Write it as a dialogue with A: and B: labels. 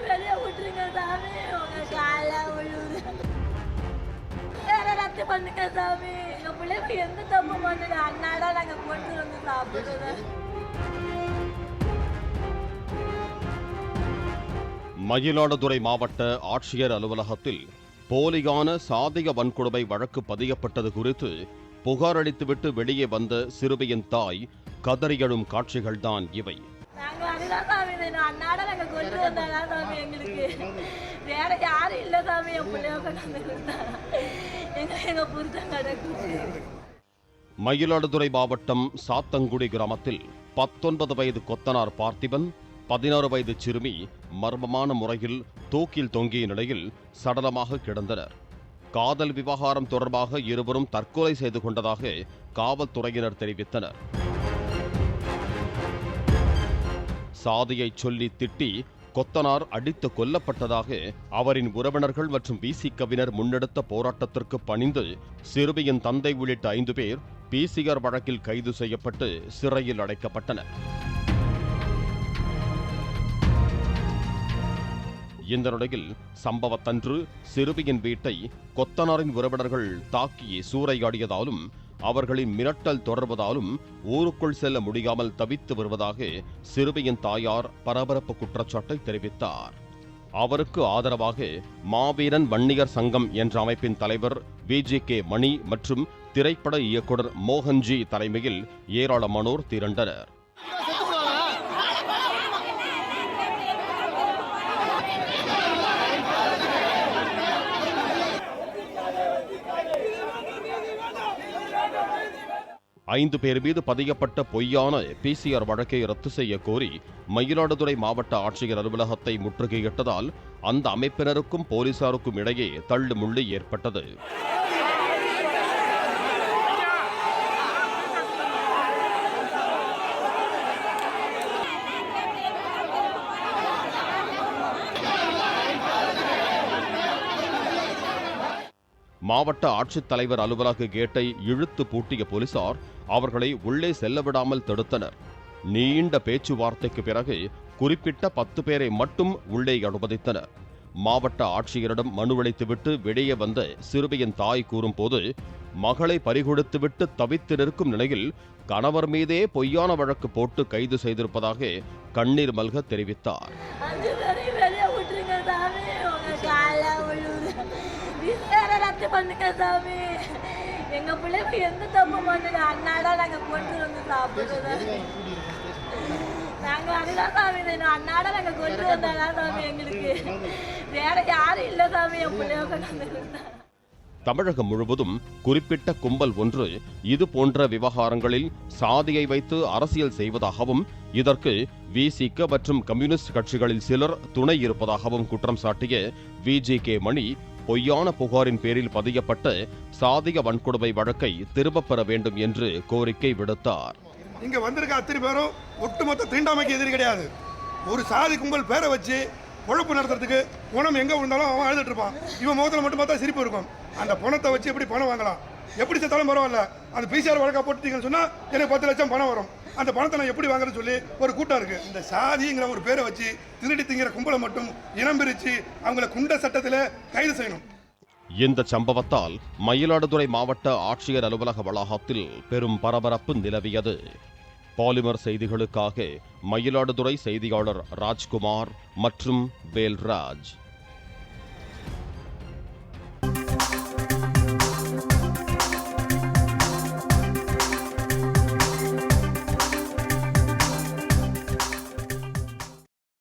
A: வெளியே விட்டுருங்க சாமி, உங்க கால விழுது. வேற ரத்து பண்ணுங்க சாமி. எங்க பிள்ளைங்க எந்த தப்பு பண்ணுங்க, அண்ணாடா நாங்க கொண்டு வந்து சாப்பிடுறது.
B: மயிலாடுதுறை மாவட்ட ஆட்சியர் அலுவலகத்தில் போலியான சாதிய வன்கொடுமை வழக்கு பதியப்பட்டது குறித்து புகார் அளித்துவிட்டு வெளியே வந்த சிறுமியின் தாய் கதறி எழும் காட்சிகள்தான் இவை.
A: நாங்க அதுதான் சாமி, அண்ணாட நாங்க கொண்டு வந்தாங்க சாமி. எங்களுக்கு வேற யாரும் இல்ல சாமி. என் பிள்ளைய கொண்டு கொடுத்தாங்க. எங்க புருஷன் கிடக்குது.
B: மயிலாடுதுறை மாவட்டம் சாத்தங்குடி கிராமத்தில் 19 வயது கொத்தனார் பார்த்திபன், 16 வயது சிறுமி மர்மமான முறையில் தூக்கில் தொங்கிய நிலையில் சடலமாக கிடந்தனர். காதல் விவகாரம் தொடர்பாக இருவரும் தற்கொலை செய்து கொண்டதாக காவல்துறையினர் தெரிவித்தனர். சாதியை சொல்லி திட்டி கொத்தனார் அடித்து கொல்லப்பட்டதாக அவரின் உறவினர்கள் மற்றும் விசிகவினர் முன்னெடுத்த போராட்டத்திற்கு பணிந்து சிறுமியின் தந்தை உள்ளிட்ட 5 பேர் பிசிஆர் வழக்கில் கைது செய்யப்பட்டு சிறையில் அடைக்கப்பட்டனர். இந்த நிலையில் சம்பவத்தன்று சிறுமியின் வீட்டை கொத்தனாரின் உறவினர்கள் தாக்கி சூறையாடியதாலும் அவர்களின் மிரட்டல் தொடர்வதாலும் ஊருக்குள் செல்ல முடியாமல் தவித்து வருவதாக சிறுமியின் தாயார் பரபரப்பு குற்றச்சாட்டை தெரிவித்தார். அவருக்கு ஆதரவாக மாவீரன் வன்னியர் சங்கம் என்ற அமைப்பின் தலைவர் VGK மணி மற்றும் திரைப்பட இயக்குனர் மோகன்ஜி தலைமையில் ஏராளமானோர் திரண்டனர். ஐந்து பேர் மீது பதியப்பட்ட பொய்யான பிசிஆர் வழக்கை ரத்து செய்ய கோரி மயிலாடுதுறை மாவட்ட ஆட்சியர் அலுவலகத்தை முற்றுகையிட்டதால் அந்த அமைப்பினருக்கும் போலீசாருக்கும் இடையே தள்ளுமுள்ளு ஏற்பட்டது. மாவட்ட ஆட்சித்தலைவர் அலுவலக கேட்டை இழுத்து பூட்டிய போலீசார் அவர்களை உள்ளே செல்லவிடாமல் தடுத்தனர். நீண்ட பேச்சுவார்த்தைக்கு பிறகு குறிப்பிட்ட 10 பேரை மட்டும் உள்ளே அனுமதித்தனர். மாவட்ட ஆட்சியரிடம் மனு அளித்துவிட்டு வெளியே வந்த சிறுமியின் தாய் கூறும்போது, மகளை பறிகொடுத்துவிட்டு தவித்து நிற்கும் நிலையில் கணவர் மீதே பொய்யான வழக்கு போட்டு கைது செய்திருப்பதாக கண்ணீர் மல்க தெரிவித்தார்.
A: ரத்து பண்ணுங்க சாமி. எங்க பிள்ளைங்க எந்த தப்பு பண்ணுங்க, அண்ணாடா நாங்க கொண்டு வந்து சாப்பிடுறது. நாங்க அதுதான் சாமி, அண்ணாடா நாங்க கொண்டு வந்தாங்க சாமி. எங்களுக்கு வேற யாரும் இல்ல சாமி. என் பிள்ளைய கொண்டு வந்து
B: தமிழகம் முழுவதும் குறிப்பிட்ட கும்பல் ஒன்று இது போன்ற விவகாரங்களில் சாதியை வைத்து அரசியல் செய்வதாகவும் இதற்கு விசிக மற்றும் கம்யூனிஸ்ட் கட்சிகளில் சிலர் துணை இருப்பதாகவும் குற்றம் சாட்டிய VGK மணி பொய்யான புகாரின் பேரில் பதியப்பட்ட சாதிய வன்கொடுமை வழக்கை திரும்பப் பெற வேண்டும் என்று கோரிக்கை விடுத்தார்.
C: இங்க வந்திருக்க அத்தனை பேரும் ஒட்டுமொத்த தீண்டாமைக்கு எதிரி கிடையாது. ஒரு சாதி கும்பல் பேரை வச்சு பொழப்பு நடத்துறதுக்கு பணம் எங்க விழுந்தாலும் அவன் அழுதுட்டு இருப்பான். இவன் முகத்தில் மட்டும் பார்த்தா சிரிப்பு இருக்கும். அந்த பணத்தை வச்சு எப்படி பணம் வாங்கலாம், எப்படி செத்தாலும் பரவாயில்ல, அந்த பிசிஆர் வழக்கா போட்டுட்டீங்கன்னு சொன்னா எனக்கு 10 லட்சம் பணம் வரும், அந்த பணத்தை நான் எப்படி வாங்குறேன்னு சொல்லி ஒரு கூட்டம் இருக்கு. இந்த சாதிங்கிற ஒரு பேரை வச்சு திருடி திங்கிற கும்பலை மட்டும் இனம் பிரிச்சு அவங்களை குண்ட சட்டத்தில் கைது செய்யணும்.
B: இந்த சம்பவத்தால் மயிலாடுதுறை மாவட்ட ஆட்சியர் அலுவலக வளாகத்தில் பெரும் பரபரப்பு நிலவியது. பாலிமர் செய்திகளுக்காக மயிலாடுதுறை செய்தியாளர் ராஜ்குமார் மற்றும் வேல்ராஜ்.